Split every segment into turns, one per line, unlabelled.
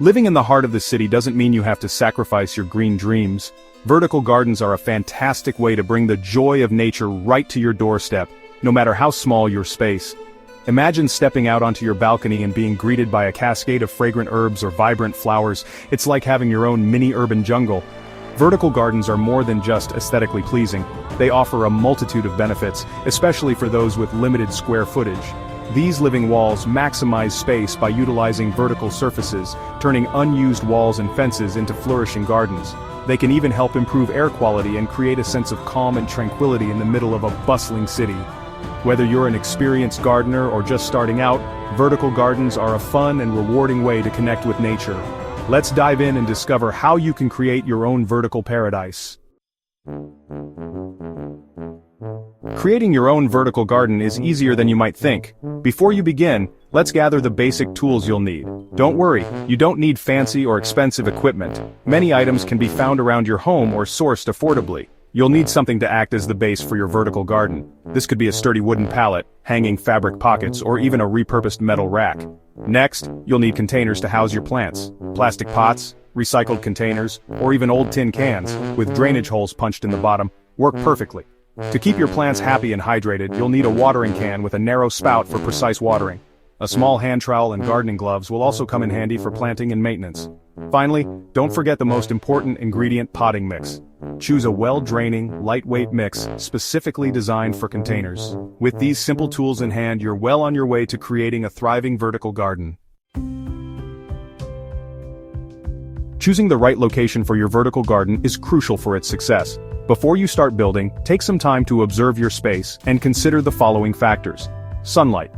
Living in the heart of the city doesn't mean you have to sacrifice your green dreams. Vertical gardens are a fantastic way to bring the joy of nature right to your doorstep, no matter how small your space. Imagine stepping out onto your balcony and being greeted by a cascade of fragrant herbs or vibrant flowers. It's like having your own mini urban jungle. Vertical gardens are more than just aesthetically pleasing. They offer a multitude of benefits, especially for those with limited square footage. These living walls maximize space by utilizing vertical surfaces, turning unused walls and fences into flourishing gardens. They can even help improve air quality and create a sense of calm and tranquility in the middle of a bustling city. Whether you're an experienced gardener or just starting out, vertical gardens are a fun and rewarding way to connect with nature. Let's dive in and discover how you can create your own vertical paradise. Creating your own vertical garden is easier than you might think. Before you begin, let's gather the basic tools you'll need. Don't worry, you don't need fancy or expensive equipment. Many items can be found around your home or sourced affordably. You'll need something to act as the base for your vertical garden. This could be a sturdy wooden pallet, hanging fabric pockets, or even a repurposed metal rack. Next, you'll need containers to house your plants. Plastic pots, recycled containers, or even old tin cans, with drainage holes punched in the bottom, work perfectly. To keep your plants happy and hydrated, you'll need a watering can with a narrow spout for precise watering. A small hand trowel and gardening gloves will also come in handy for planting and maintenance. Finally, don't forget the most important ingredient: potting mix. Choose a well-draining, lightweight mix specifically designed for containers. With these simple tools in hand, you're well on your way to creating a thriving vertical garden. Choosing the right location for your vertical garden is crucial for its success. Before you start building, take some time to observe your space and consider the following factors. Sunlight.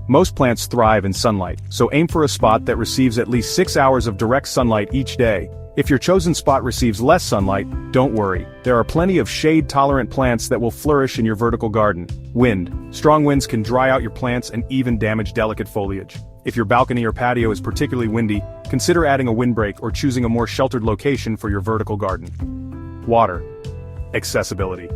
Most plants thrive in sunlight, so aim for a spot that receives at least 6 hours of direct sunlight each day. If your chosen spot receives less sunlight, don't worry. There are plenty of shade-tolerant plants that will flourish in your vertical garden. Wind. Strong winds can dry out your plants and even damage delicate foliage. If your balcony or patio is particularly windy, consider adding a windbreak or choosing a more sheltered location for your vertical garden. Water. Accessibility.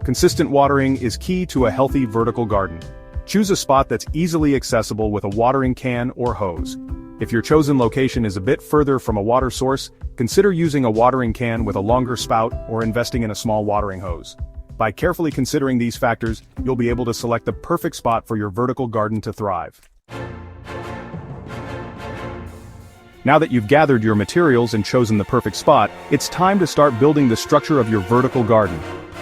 Consistent watering is key to a healthy vertical garden. Choose a spot that's easily accessible with a watering can or hose. If your chosen location is a bit further from a water source, consider using a watering can with a longer spout or investing in a small watering hose. By carefully considering these factors, you'll be able to select the perfect spot for your vertical garden to thrive. Now that you've gathered your materials and chosen the perfect spot, it's time to start building the structure of your vertical garden.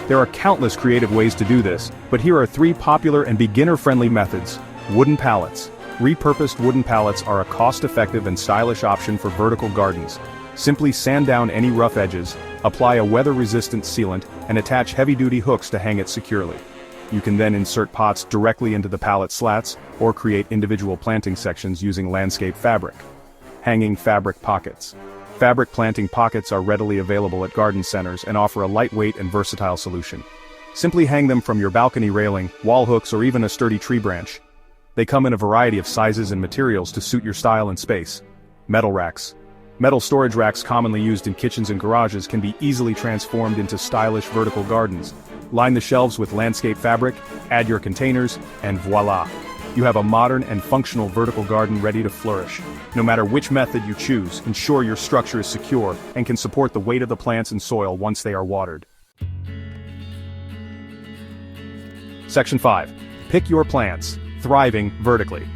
There are countless creative ways to do this, but here are 3 popular and beginner-friendly methods. Wooden pallets. Repurposed wooden pallets are a cost-effective and stylish option for vertical gardens. Simply sand down any rough edges, apply a weather-resistant sealant, and attach heavy-duty hooks to hang it securely. You can then insert pots directly into the pallet slats, or create individual planting sections using landscape fabric. Hanging fabric pockets. Fabric planting pockets are readily available at garden centers and offer a lightweight and versatile solution. Simply hang them from your balcony railing, wall hooks, or even a sturdy tree branch. They come in a variety of sizes and materials to suit your style and space. Metal racks. Metal storage racks commonly used in kitchens and garages can be easily transformed into stylish vertical gardens. Line the shelves with landscape fabric, add your containers, and voila! You have a modern and functional vertical garden ready to flourish. No matter which method you choose, ensure your structure is secure and can support the weight of the plants and soil once they are watered. Section 5. Pick your plants. Thriving vertically.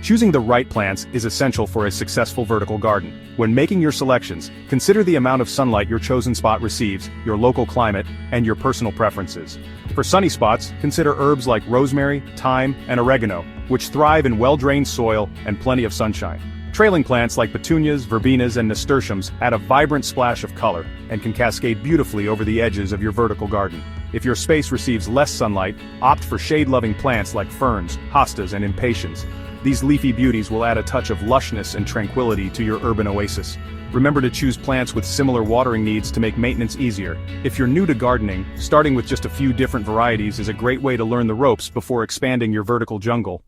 Choosing the right plants is essential for a successful vertical garden. When making your selections, consider the amount of sunlight your chosen spot receives, your local climate, and your personal preferences. For sunny spots, consider herbs like rosemary, thyme, and oregano, which thrive in well-drained soil and plenty of sunshine. Trailing plants like petunias, verbenas, and nasturtiums add a vibrant splash of color and can cascade beautifully over the edges of your vertical garden. If your space receives less sunlight, opt for shade-loving plants like ferns, hostas, and impatiens. These leafy beauties will add a touch of lushness and tranquility to your urban oasis. Remember to choose plants with similar watering needs to make maintenance easier. If you're new to gardening, starting with just a few different varieties is a great way to learn the ropes before expanding your vertical jungle.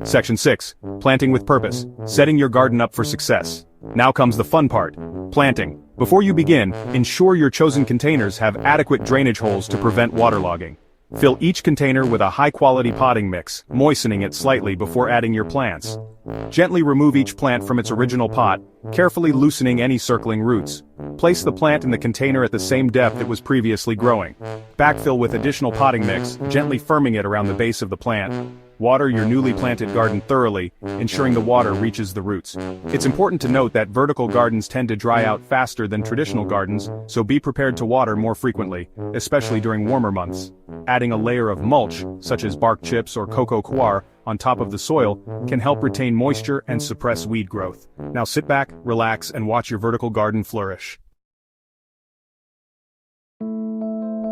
Section 6. Planting with purpose. Setting your garden up for success. Now comes the fun part. Planting. Before you begin, ensure your chosen containers have adequate drainage holes to prevent waterlogging. Fill each container with a high-quality potting mix, moistening it slightly before adding your plants. Gently remove each plant from its original pot, carefully loosening any circling roots. Place the plant in the container at the same depth it was previously growing. Backfill with additional potting mix, gently firming it around the base of the plant. Water your newly planted garden thoroughly, ensuring the water reaches the roots. It's important to note that vertical gardens tend to dry out faster than traditional gardens, so be prepared to water more frequently, especially during warmer months. Adding a layer of mulch, such as bark chips or coco coir, on top of the soil, can help retain moisture and suppress weed growth. Now sit back, relax, and watch your vertical garden flourish.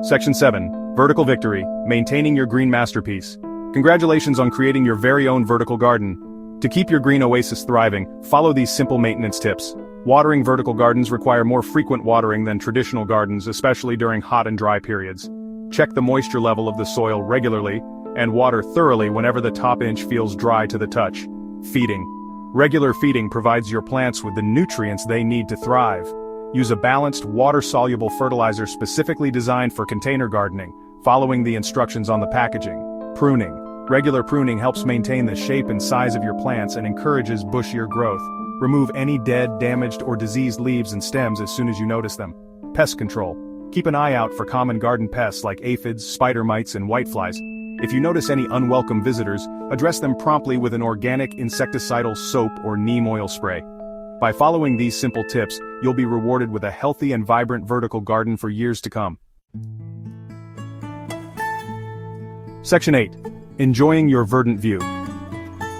Section 7. Vertical Victory, Maintaining Your Green Masterpiece. Congratulations on creating your very own vertical garden. To keep your green oasis thriving, follow these simple maintenance tips. Watering vertical gardens require more frequent watering than traditional gardens, especially during hot and dry periods. Check the moisture level of the soil regularly, and water thoroughly whenever the top inch feels dry to the touch. Feeding. Regular feeding provides your plants with the nutrients they need to thrive. Use a balanced, water-soluble fertilizer specifically designed for container gardening, following the instructions on the packaging. Pruning. Regular pruning helps maintain the shape and size of your plants and encourages bushier growth. Remove any dead, damaged, or diseased leaves and stems as soon as you notice them. Pest control. Keep an eye out for common garden pests like aphids, spider mites, and whiteflies. If you notice any unwelcome visitors, address them promptly with an organic insecticidal soap or neem oil spray. By following these simple tips, you'll be rewarded with a healthy and vibrant vertical garden for years to come. Section 8. Enjoying your verdant view.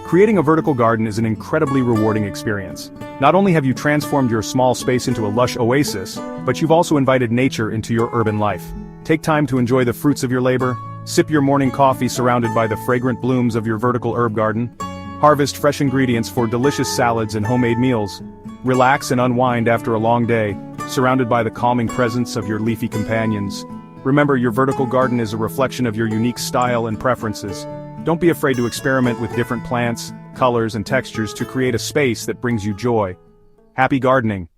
Creating a vertical garden is an incredibly rewarding experience. Not only have you transformed your small space into a lush oasis, but you've also invited nature into your urban life. Take time to enjoy the fruits of your labor, sip your morning coffee surrounded by the fragrant blooms of your vertical herb garden, harvest fresh ingredients for delicious salads and homemade meals, relax and unwind after a long day, surrounded by the calming presence of your leafy companions. Remember, your vertical garden is a reflection of your unique style and preferences. Don't be afraid to experiment with different plants, colors, and textures to create a space that brings you joy. Happy gardening!